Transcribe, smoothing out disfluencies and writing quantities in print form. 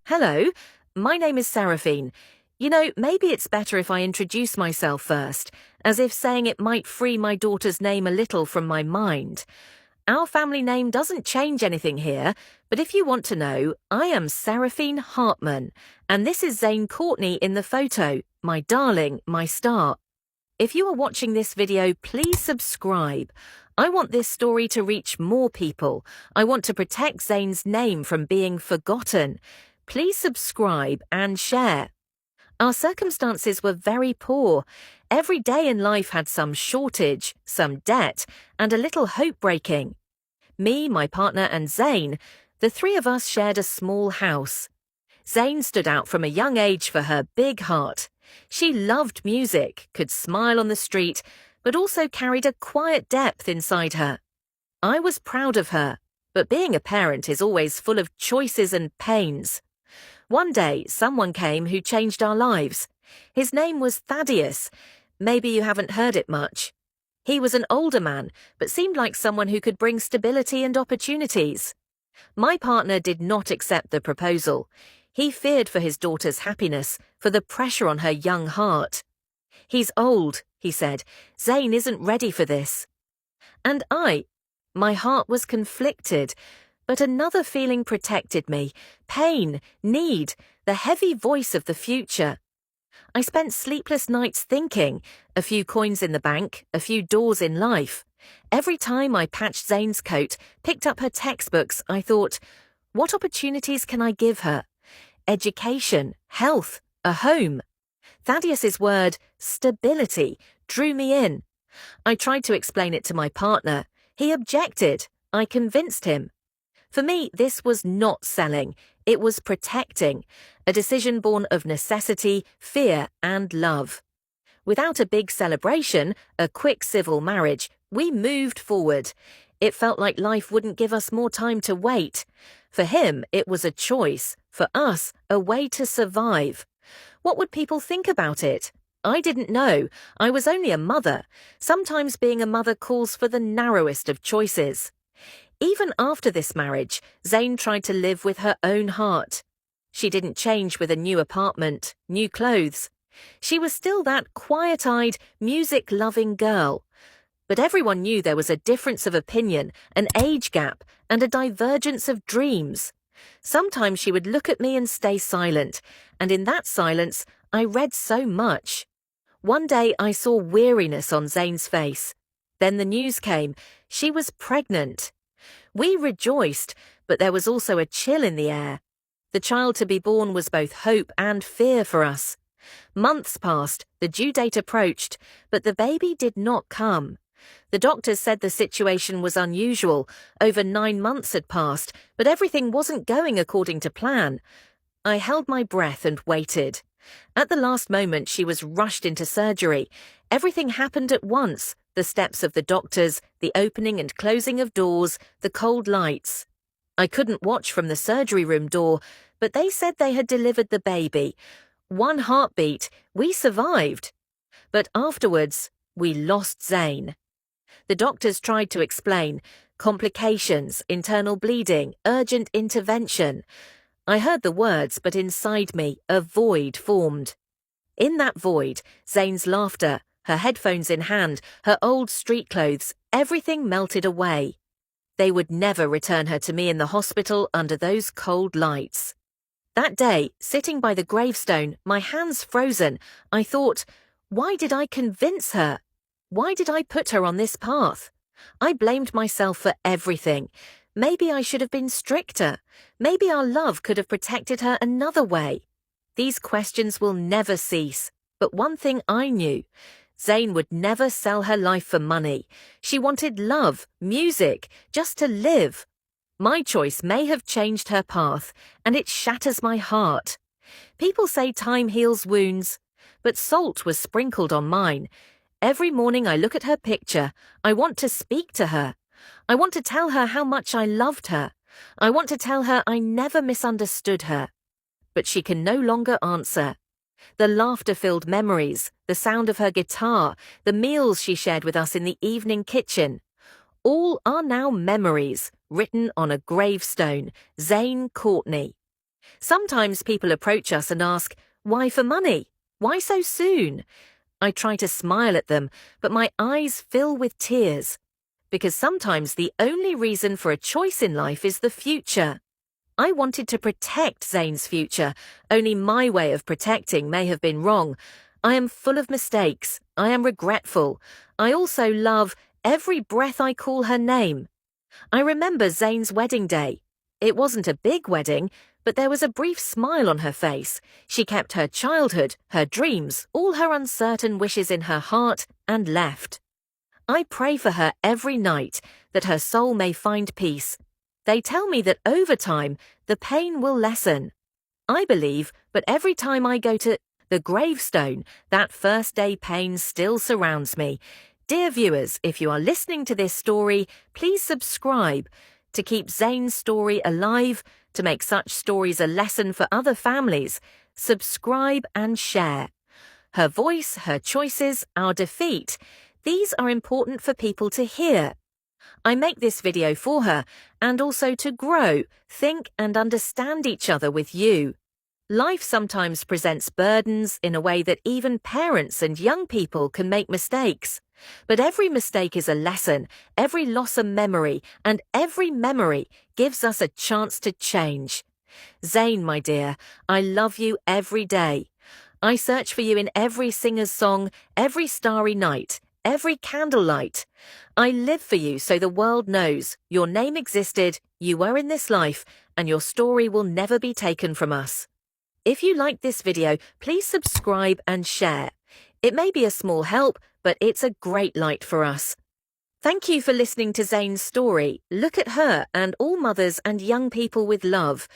Hello, my name is Seraphine. Maybe it's better if I introduce myself first, as if saying it might free my daughter's name a little from my mind. Our family name doesn't change anything here, but if you want to know, I am Seraphine Hartmann, and this is Zayne Courtney in the photo, my darling, my star. If you are watching this video, please subscribe. I want this story to reach more people. I want to protect Zayne's name from being forgotten. Please subscribe and share. Our circumstances were very poor. Every day in life had some shortage, some debt, and a little hope breaking. Me, my partner, and Zayne, the three of us shared a small house. Zayne stood out from a young age for her big heart. She loved music, could smile on the street, but also carried a quiet depth inside her. I was proud of her, but being a parent is always full of choices and pains. One day, someone came who changed our lives. His name was Thaddeus. Maybe you haven't heard it much. He was an older man, but seemed like someone who could bring stability and opportunities. My partner did not accept the proposal. He feared for his daughter's happiness, for the pressure on her young heart. "He's old," he said. "Zayne isn't ready for this." And my heart was conflicted. But another feeling protected me. Pain, need, the heavy voice of the future. I spent sleepless nights thinking, a few coins in the bank, a few doors in life. Every time I patched Zayne's coat, picked up her textbooks, I thought, what opportunities can I give her? Education, health, a home. Thaddeus's word, stability, drew me in. I tried to explain it to my partner. He objected. I convinced him. For me, this was not selling, it was protecting, a decision born of necessity, fear, and love. Without a big celebration, a quick civil marriage, we moved forward. It felt like life wouldn't give us more time to wait. For him, it was a choice. For us, a way to survive. What would people think about it? I didn't know. I was only a mother. Sometimes being a mother calls for the narrowest of choices. Even after this marriage, Zayne tried to live with her own heart. She didn't change with a new apartment, new clothes. She was still that quiet-eyed, music-loving girl. But everyone knew there was a difference of opinion, an age gap, and a divergence of dreams. Sometimes she would look at me and stay silent, and in that silence, I read so much. One day I saw weariness on Zayne's face. Then the news came. She was pregnant. We rejoiced, but there was also a chill in the air. The child to be born was both hope and fear for us. Months passed, the due date approached, but the baby did not come. The doctors said the situation was unusual. Over 9 months had passed, but everything wasn't going according to plan. I held my breath and waited. At the last moment, she was rushed into surgery. Everything happened at once. The steps of the doctors, the opening and closing of doors, the cold lights. I couldn't watch from the surgery room door, but they said they had delivered the baby. 1 heartbeat, we survived. But afterwards, we lost Zayne. The doctors tried to explain complications, internal bleeding, urgent intervention. I heard the words, but inside me, a void formed. In that void, Zayne's laughter, her headphones in hand, her old street clothes, everything melted away. They would never return her to me in the hospital under those cold lights. That day, sitting by the gravestone, my hands frozen, I thought, why did I convince her? Why did I put her on this path? I blamed myself for everything. Maybe I should have been stricter. Maybe our love could have protected her another way. These questions will never cease. But one thing I knew. Zayne would never sell her life for money. She wanted love, music, just to live. My choice may have changed her path, and it shatters my heart. People say time heals wounds, but salt was sprinkled on mine. Every morning I look at her picture, I want to speak to her. I want to tell her how much I loved her. I want to tell her I never misunderstood her. But she can no longer answer. The laughter-filled memories, the sound of her guitar, the meals she shared with us in the evening kitchen, all are now memories written on a gravestone, Zayne Courtney. Sometimes people approach us and ask, "Why for money? Why so soon?" I try to smile at them, but my eyes fill with tears. Because sometimes the only reason for a choice in life is the future. I wanted to protect Zayne's future, only my way of protecting may have been wrong. I am full of mistakes. I am regretful. I also love every breath I call her name. I remember Zayne's wedding day. It wasn't a big wedding, but there was a brief smile on her face. She kept her childhood, her dreams, all her uncertain wishes in her heart, and left. I pray for her every night, that her soul may find peace. They tell me that over time, the pain will lessen. I believe, but every time I go to the gravestone, that first day pain still surrounds me. Dear viewers, if you are listening to this story, please subscribe. To keep Zayne's story alive, to make such stories a lesson for other families, subscribe and share. Her voice, her choices, our defeat, these are important for people to hear. I make this video for her and also to grow, think and understand each other with you. Life sometimes presents burdens in a way that even parents and young people can make mistakes. But every mistake is a lesson, every loss a memory, and every memory gives us a chance to change. Zayne, my dear, I love you every day. I search for you in every singer's song, every starry night, every candlelight. I live for you so the world knows your name existed, you were in this life, and your story will never be taken from us. If you like this video, please subscribe and share. It may be a small help, but it's a great light for us. Thank you for listening to Zayne's story. Look at her and all mothers and young people with love.